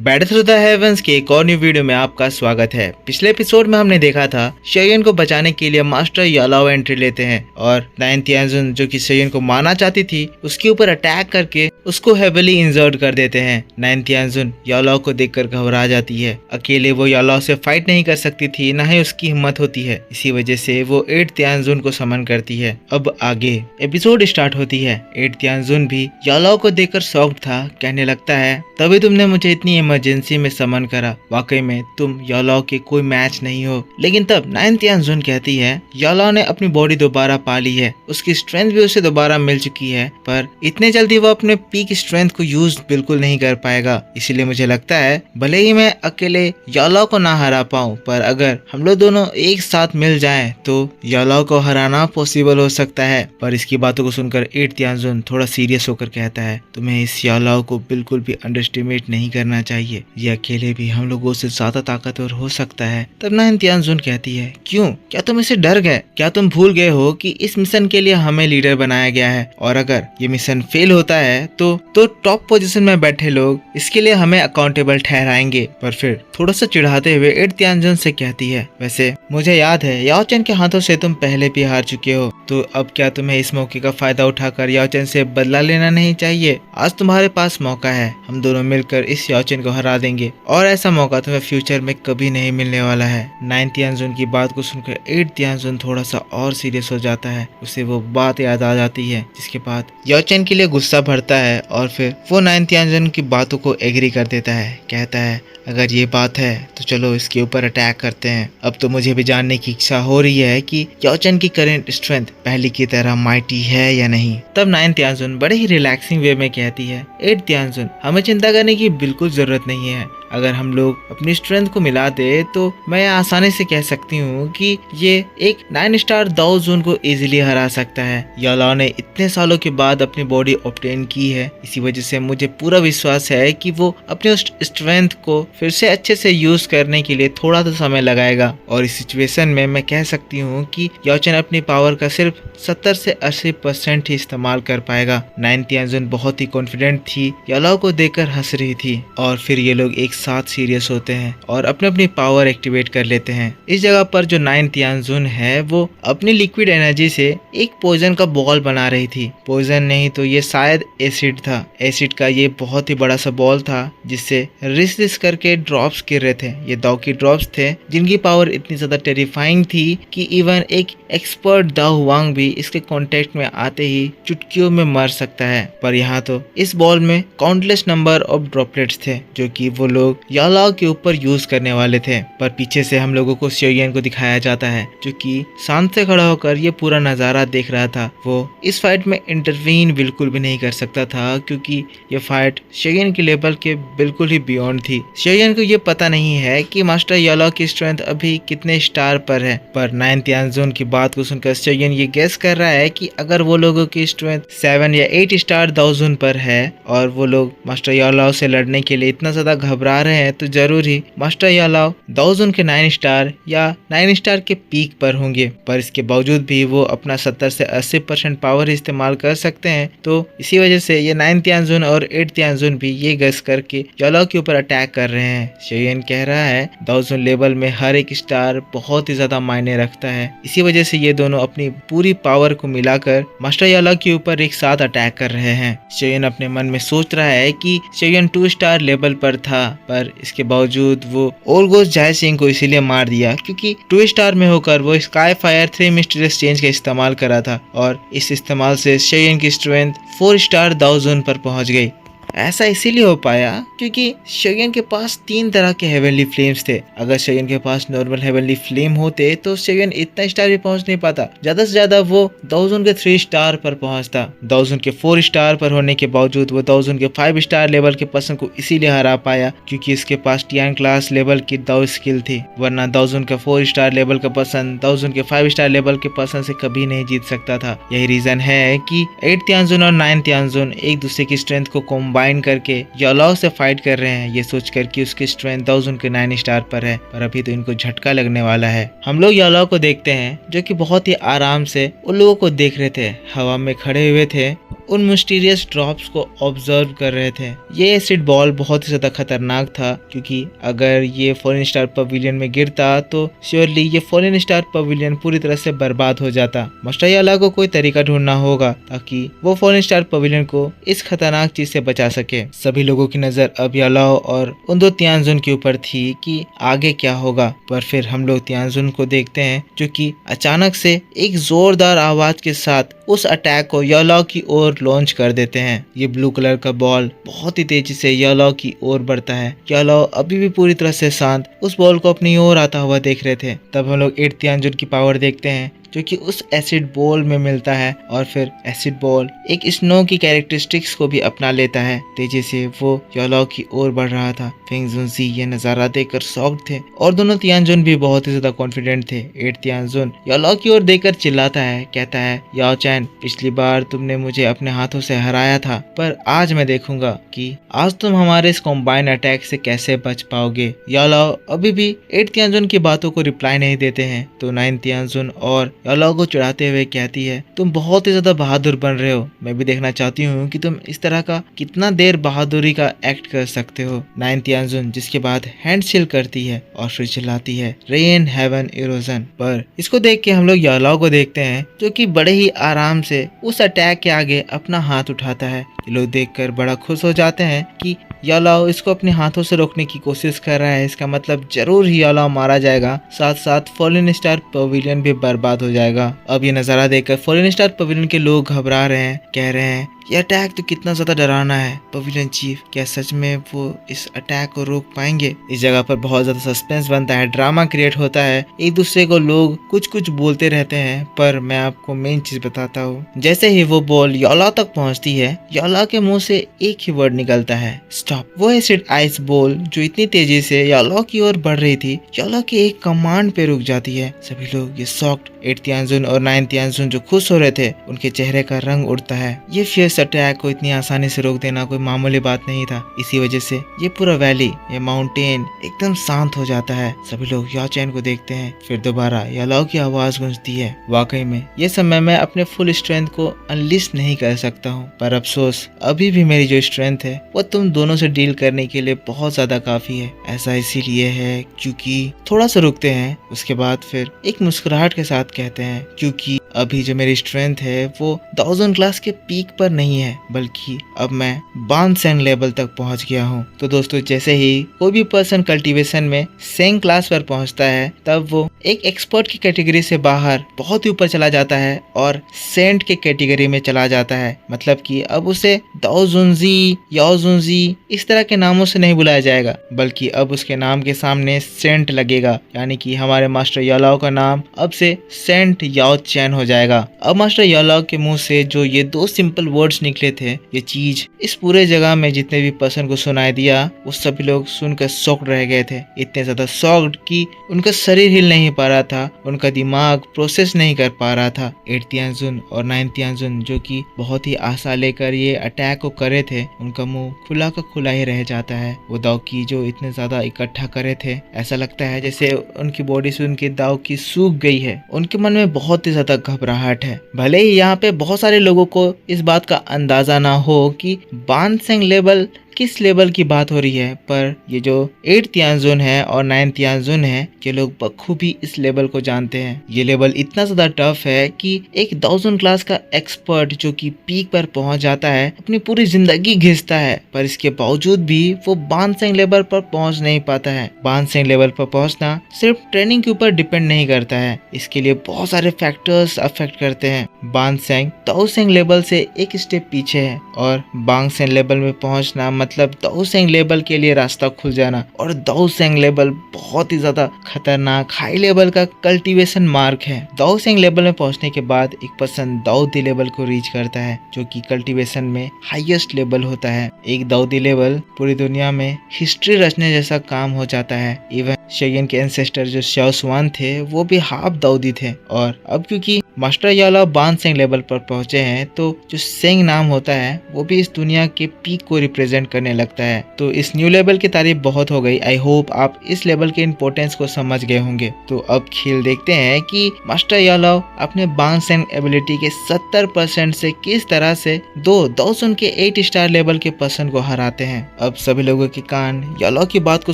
Battle through the heavens के एक और न्यू वीडियो में आपका स्वागत है। पिछले एपिसोड में हमने देखा था शेयन को बचाने के लिए मास्टर यालाओ एंट्री लेते हैं और नाइन तियानजुन जो कि शेयन को मारना चाहती थी उसके ऊपर अटैक करके उसको हेविली इंजर्ड कर देते हैं। नाइन तियानजुन यालाओ को देखकर घबरा जाती है। अकेले वो यालाओ से फाइट नहीं कर सकती थी, न ही उसकी हिम्मत होती है। इसी वजह से वो एट तियानजुन को समन करती है। अब आगे एपिसोड स्टार्ट होती है। एट तियानजुन भी यालाओ को देखकर शॉक्ड था। कहने लगता है तभी तुमने मुझे इतनी इमरजेंसी में समन करा, वाकई में तुम यालाओ के कोई मैच नहीं हो। लेकिन तब नाइन तियानजुन कहती है यालाओ ने अपनी बॉडी दोबारा पा ली है, उसकी स्ट्रेंथ भी उसे दोबारा मिल चुकी है, पर इतने जल्दी वो अपने पीक स्ट्रेंथ को यूज बिल्कुल नहीं कर पाएगा। इसलिए मुझे लगता है भले ही मैं अकेले यालाओ को ना हरा पाऊं, पर अगर हम लोग दोनों एक साथ मिल जाएं तो यालाओ को हराना पॉसिबल हो सकता है। पर इसकी बातों को सुनकर एट तियानजुन थोड़ा सीरियस होकर कहता है तुम्हें इस यालाओ को बिल्कुल भी अंडरएस्टिमेट नहीं करना चाहिए, ये अकेले भी हम लोगों से ज्यादा ताकतवर हो सकता है। तब नाइन तियानजुन कहती है क्यों, क्या तुम इसे डर गए? क्या तुम भूल गए हो कि इस मिशन के लिए हमें लीडर बनाया गया है और अगर ये मिशन फेल होता है तो टॉप पोजीशन में बैठे लोग इसके लिए हमें अकाउंटेबल ठहराएंगे। पर फिर थोड़ा सा चिढ़ाते हुए एट तियानजुन से कहती है वैसे मुझे याद है याओ चेन के हाथों से तुम पहले भी हार चुके हो, तो अब क्या तुम्हें इस मौके का फायदा उठाकर याओ चेन से बदला लेना नहीं चाहिए? आज तुम्हारे पास मौका है, हम दोनों मिलकर इस याओ चेन को हरा देंगे और ऐसा मौका तुम्हें फ्यूचर में कभी नहीं मिलने वाला है। नाइन तियानजुन की बात को सुनकर एट तियानजुन थोड़ा सा और सीरियस हो जाता है। उसे वो बात याद आ जाती है जिसके बाद याओ चेन के लिए गुस्सा भरता है और फिर वो नाइन तियानजुन की बातों को एग्री कर देता है। कहता है अगर ये बात है तो चलो इसके ऊपर अटैक करते हैं। अब तो मुझे भी जानने की इच्छा हो रही है कि याओ चेन की करंट स्ट्रेंथ पहले की तरह माइटी है या नहीं। तब नाइन तियानजुन बड़े ही रिलैक्सिंग वे में कहती है एट तियानजुन हमें चिंता करने की बिल्कुल जरूरत नहीं है। अगर हम लोग अपनी स्ट्रेंथ को मिला दे तो मैं आसानी से कह सकती हूँ कि ये एक 9 स्टार दाओ जुन को इजीली हरा सकता है। यालाओ ने इतने सालों के बाद अपनी बॉडी ऑब्टेन की है, इसी वजह से मुझे पूरा विश्वास है कि वो अपने उस स्ट्रेंथ को फिर से अच्छे से यूज करने के लिए थोड़ा तो समय लगाएगा। और इस सिचुएशन में मैं कह सकती हूँ कि याओ चेन अपनी पावर का सिर्फ 70 से 80% ही इस्तेमाल कर पाएगा। नाइन तियानजुन बहुत ही कॉन्फिडेंट थी, यालाओ को देखकर हंस रही थी और फिर ये लोग एक साथ सीरियस होते हैं और अपनी अपनी पावर एक्टिवेट कर लेते हैं। इस जगह पर जो नाइन तियानजुन है वो अपनी लिक्विड एनर्जी से एक पॉइजन का बॉल बना रही थी। पॉइजन नहीं तो ये शायद एसिड था। एसिड का ये बहुत ही बड़ा सा बॉल था जिससे रिस करके ड्रॉप्स गिर रहे थे। ये दाओ की ड्रॉप्स थे जिनकी पावर इतनी ज्यादा टेरिफाइंग थी कि इवन एक एक्सपर्ट दाओ हुआंग भी इसके कांटेक्ट में आते ही चुटकियों में मर सकता है। पर यहाँ तो इस बॉल में काउंटलेस नंबर ऑफ ड्रॉपलेट्स थे जो कि वो लोग यालाओ के ऊपर यूज करने वाले थे। पर पीछे से हम लोगों को शेयन को दिखाया जाता है जो कि शांत से खड़ा होकर ये पूरा नजारा देख रहा था। वो इस फाइट में इंटरवीन बिल्कुल भी नहीं कर सकता था क्योंकि ये फाइट शेयन के लेवल के बिल्कुल ही बियॉन्ड थी। शेयन को ये पता नहीं है कि मास्टर यालाओ की स्ट्रेंथ अभी कितने स्टार पर है। पर नाइन तियानजुन की बात को सुनकर शेयन ये गेस कर रहा है कि अगर वो लोगों की स्ट्रेंथ 7 या 8 स्टार दाओ जुन पर है और वो लोग मास्टर यालाओ से लड़ने के लिए इतना ज्यादा घबरा रहे हैं तो जरूर ही मास्टर यालाओ दाओ जुन के 9 स्टार या 9 स्टार के पीक पर होंगे। पर इसके बावजूद भी वो अपना 70 से 80% पावर इस्तेमाल कर सकते हैं। तो इसी वजह से ये नाइन तियानजुन और एट तियानजुन भी ये गेस करके यालाओ के ऊपर अटैक कर रहे हैं। शेयन कह रहा है दाओ जुन लेवल में हर एक स्टार बहुत ही ज्यादा मायने रखता है, इसी वजह से ये दोनों अपनी पूरी पावर को मिलाकर मास्टर यालाओ के ऊपर एक साथ अटैक कर रहे हैं। शेयन अपने मन में सोच रहा है कि शेयन 2 स्टार लेवल पर था, पर इसके बावजूद वो ओलगोस जाय सिंह को इसीलिए मार दिया क्योंकि 2 स्टार में होकर वो स्काई फायर 3 मिस्टीरियस चेंज का इस्तेमाल करा था और इस इस्तेमाल से शेयन की स्ट्रेंथ 4 स्टार दाओ जुन पर पहुंच गई। ऐसा इसीलिए हो पाया क्योंकि शेयन के पास 3 तरह के हेवनली फ्लेम्स थे। अगर शेयन के पास नॉर्मल हेवनली फ्लेम होते तो शेयन इतना स्टार भी पहुंच नहीं पाता, ज्यादा से ज्यादा वो दाओ जुन के 3 स्टार पर पहुंचता। दाओ जुन के 4 स्टार पर होने के बावजूद वो दाओ जुन के 5 स्टार लेवल के पर्सन को इसीलिए हरा पाया क्योंकि इसके पास टियान क्लास लेवल की दाओ स्किल थी, वरना दाओ जुन का 4 स्टार लेवल का पर्सन दाओ जुन के 5 स्टार लेवल के पर्सन से कभी नहीं जीत सकता था। यही रीजन है कि एट तियानजुन और नाइन तियानजुन एक दूसरे की स्ट्रेंथ को कॉम्बाइन करके यालाओ से फाइट कर रहे हैं, ये सोचकर कि उसकी स्ट्रेंथ दाओ जुन के 9 स्टार पर है। पर अभी तो इनको झटका लगने वाला है। हम लोग यालाओ को देखते हैं जो कि बहुत ही आराम से उन लोगों को देख रहे थे, हवा में खड़े हुए थे उन मिस्टीरियस ड्रॉप्स को ऑब्जर्व कर रहे थे। ये एसिड बॉल बहुत ही ज्यादा खतरनाक था, क्योंकि अगर ये फॉरेन स्टार पवेलियन में गिरता तो श्योरली ये फॉरेन स्टार पवेलियन पूरी तरह से बर्बाद हो जाता। मास्टर याला को कोई तरीका ढूंढना होगा ताकि वो फॉरेन स्टार पवेलियन को इस खतरनाक चीज से बचा सके। सभी लोगों की नजर अब यालाओ और उन दो तियानजुन के ऊपर थी कि आगे क्या होगा। पर फिर हम लोग तियानजुन को देखते हैं जो कि अचानक से एक जोरदार आवाज के साथ उस अटैक को यालाओ की ओर लॉन्च कर देते हैं। ये ब्लू कलर का बॉल बहुत ही तेजी से यालाओ की ओर बढ़ता है। यालाओ अभी भी पूरी तरह से शांत उस बॉल को अपनी ओर आता हुआ देख रहे थे। तब हम लोग 8 तियानजुन की पावर देखते हैं जो कि उस एसिड बॉल में मिलता है, और फिर एसिड बॉल एक स्नो की कैरेक्टरिस्टिक्स को भी अपना लेता है। तेजी से वो यालाओ की ओर बढ़ रहा था। फेंग जुनजी ये नजारा देखकर शॉक्ड थे, और दोनों तियानजुन भी बहुत ही ज्यादा कॉन्फिडेंट थे। 8 तियानजुन यालाओ की ओर देखकर चिल्लाता है, कहता है, याओ चैन, पिछली बार तुमने मुझे अपने हाथों से हराया था, पर आज मैं देखूंगा कि आज तुम हमारे इस कॉम्बाइन अटैक से कैसे बच पाओगे। यालाओ अभी भी 8 तियानजुन की बातों को रिप्लाई नहीं देते हैं, तो 9 तियानजुन और यालाओ को चिढ़ाते हुए कहती है, तुम बहुत ही ज्यादा बहादुर बन रहे हो। मैं भी देखना चाहती हूँ कि तुम इस तरह का कितना देर बहादुरी का एक्ट कर सकते हो। 9 तियानजुन जिसके बाद हैंड शिल करती है और फिर चिल्लाती है, रेन हेवन इरोजन। पर इसको देख के हम लोग यालाओ को देखते हैं जो कि बड़े ही आराम से उस अटैक के आगे अपना हाथ उठाता है। ये लोग देखकर बड़ा खुश हो जाते हैं कि यालाओ इसको अपने हाथों से रोकने की कोशिश कर रहा है। इसका मतलब जरूर ही यालाओ मारा जाएगा, साथ साथ फॉरेन स्टार पवेलियन भी बर्बाद हो जाएगा। अब ये नजारा देखकर फॉरेन स्टार पवेलियन के लोग घबरा रहे हैं, कह रहे हैं, ये अटैक तो कितना ज्यादा डरावना है। पवेलियन चीफ, क्या सच में वो इस अटैक को रोक पाएंगे? इस जगह पर बहुत ज्यादा सस्पेंस बनता है, ड्रामा क्रिएट होता है। एक दूसरे को लोग कुछ कुछ बोलते रहते हैं, पर मैं आपको मेन चीज बताता हूँ। जैसे ही वो बॉल यालाओ तक पहुँचती है, यालाओ के मुंह से एक ही वर्ड निकलता है, स्टॉप। वो एसिड आइस बॉल जो इतनी तेजी से यालाओ की ओर बढ़ रही थी, यालाओ के एक कमांड पे रुक जाती है। सभी लोग ये शॉक्ड। 8 तियानजुन और 9 तियानजुन जो खुश हो रहे थे, उनके चेहरे का रंग उड़ता है। ये फियर्स अटैक को इतनी आसानी से रोक देना कोई मामूली बात नहीं था। इसी वजह से ये पूरा वैली, ये माउंटेन एकदम शांत हो जाता है। सभी लोग याओ चैन को देखते हैं। फिर दोबारा यालाओ की आवाज गूंजती है, वाकई में ये समय मैं अपने फुल स्ट्रेंथ को अनलिस्ट नहीं कर सकता हूँ, पर अफसोस अभी भी मेरी जो स्ट्रेंथ है वो तुम दोनों से डील करने के लिए बहुत ज्यादा काफी है। ऐसा इसीलिए है क्योंकि थोड़ा सा रुकते हैं, उसके बाद फिर एक मुस्कुराहट के साथ कहते हैं, क्योंकि अभी जो मेरी स्ट्रेंथ है वो 1000 क्लास के पीक पर नहीं है, बल्कि अब मैं बान सेंग लेवल तक पहुंच गया हूं। तो दोस्तों, जैसे ही कोई भी पर्सन कल्टीवेशन में सेंग क्लास पर पहुंचता है, तब वो एक एक्सपर्ट की कैटेगरी से बाहर बहुत ही ऊपर चला जाता है और सेंट के कैटेगरी में चला जाता है। मतलब कि अब उसे दाओजुनजी, याओजुनजी इस तरह के नामों से नहीं बुलाया जाएगा, बल्कि अब उसके नाम के सामने सेंट लगेगा। यानी कि हमारे मास्टर यालाओ का नाम अब से सेंट याओ चैन हो जाएगा। अब मास्टर यालाओ के मुंह से जो ये 2 सिंपल वर्ड्स निकले थे, ये चीज इस पूरे जगह में जितने भी पर्सन को सुनाई दिया, वो सभी लोग सुनकर शॉक्ड रह गए थे। इतने ज्यादा शॉक्ड कि उनका शरीर हिल नहीं पा रहा था, उनका दिमाग प्रोसेस नहीं कर पा रहा था। 8 तियानजुन और 9 तियानजुन जो कि बहुत ही आशा लेकर ये अटैक को करे थे, उनका मुंह खुला का खुला ही रह जाता है। वो दाव की जो इतने ज्यादा इकट्ठा करे थे, ऐसा लगता है जैसे उनकी बॉडी से उनकी दाव की सूख गई है। उनके मन में बहुत ही ज्यादा घबराहट है। भले ही यहाँ पे बहुत सारे लोगों को इस बात का अंदाजा ना हो कि बान सेंग लेवल किस लेवल की बात हो रही है, पर ये जो 8 तियानजुन है और 9 तियानजुन है, ये लोग बखूबी इस लेवल को जानते हैं। ये लेवल इतना ज्यादा टफ है कि एक 1000 क्लास का एक्सपर्ट जो कि पीक पर पहुंच जाता है, अपनी पूरी जिंदगी घिसता है, पर इसके बावजूद भी वो बान सेंग लेवल पर पहुंच नहीं पाता है। बान सेंग लेवल पर पहुंचना सिर्फ ट्रेनिंग के ऊपर डिपेंड नहीं करता है, इसके लिए बहुत सारे फैक्टर्स अफेक्ट करते हैं। बान सेंग दाओ सेंग लेवल से एक स्टेप पीछे है, और बांग सेंग लेवल में पहुंचना मतलब दाओ सेंग लेवल के लिए रास्ता खुल जाना। और दाओ सेंग लेवल बहुत ही ज्यादा खतरनाक हाई लेवल का कल्टीवेशन मार्क है। दाओ सेंग लेवल में पहुंचने के बाद एक पर्सन दाओ दी लेवल को रीच करता है, जो कि कल्टीवेशन में हाईएस्ट लेवल होता है। एक दाओ दी लेवल पूरी दुनिया में हिस्ट्री रचने जैसा काम हो जाता है। इवन शेयन के एंसेस्टर जो शाओ स्वान थे, वो भी हाफ दाऊदी थे। और अब क्योंकि मास्टर यालाओ बानसेंग लेवल पर पहुंचे हैं तो जो सेंग नाम होता है वो भी इस दुनिया के पीक को रिप्रेजेंट करने लगता है। तो इस न्यू लेवल की तारीफ बहुत हो गई। आई होप आप इस लेवल के इंपॉर्टेंस को समझ गए होंगे। तो अब खेल देखते हैं कि मास्टर यालाओ अपने बानसेंग एबिलिटी के 70% से किस तरह से दो दौसन के 8 स्टार लेवल के पर्सन को हराते हैं। अब सभी लोगों के कान यालाओ की बात को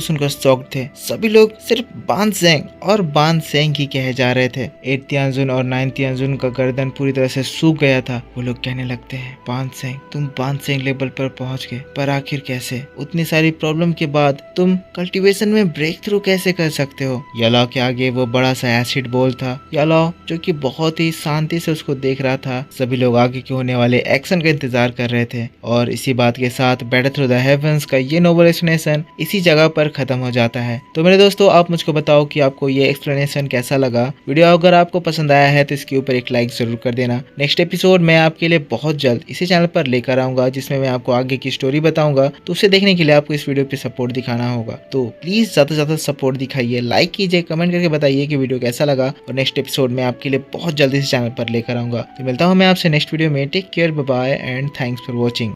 सुनकर शॉक थे। सभी लोग सिर्फ बानसेंग और बानसेंग ही कहे जा रहे थे। 8 तियानजुन और 9 तियानजुन का गर्दन पूरी तरह से सूख गया था। वो लोग कहने लगते हैं, बानसेंग तुम बानसेंग लेवल पर पहुंच गए, पर आखिर कैसे? उतनी सारी प्रॉब्लम के बाद तुम कल्टीवेशन में ब्रेक थ्रू कैसे कर सकते हो? यालाओ के आगे वो बड़ा सा एसिड बॉल था। यालाओ जो कि बहुत ही शांति से उसको देख रहा था। सभी लोग आगे के होने वाले एक्शन का इंतजार कर रहे थे और इसी बात के साथ बैटल थ्रू द हेवंस का ये नोबल एक्सप्लेनेशन इसी जगह पर खत्म हो जाता है। तो मेरे दोस्तों, आप मुझको बताओ कि आपको ये एक्सप्लेनेशन कैसा लगा। वीडियो अगर आपको पसंद आया है तो इसके ऊपर एक लाइक जरूर कर देना। नेक्स्ट एपिसोड मैं आपके लिए बहुत जल्द इसी चैनल पर लेकर आऊंगा जिसमें मैं आपको आगे की स्टोरी बताऊंगा। तो उसे देखने के लिए आपको इस वीडियो पे सपोर्ट दिखाना होगा। तो प्लीज ज्यादा से ज्यादा सपोर्ट दिखाइए, लाइक कीजिए, कमेंट करके बताइए कि वीडियो कैसा लगा। और नेक्स्ट एपिसोड मैं आपके लिए बहुत जल्दी इस चैनल पर लेकर आऊंगा। तो मिलता हूँ मैं आपसे नेक्स्ट वीडियो में। Take care, bye bye and thanks for watching.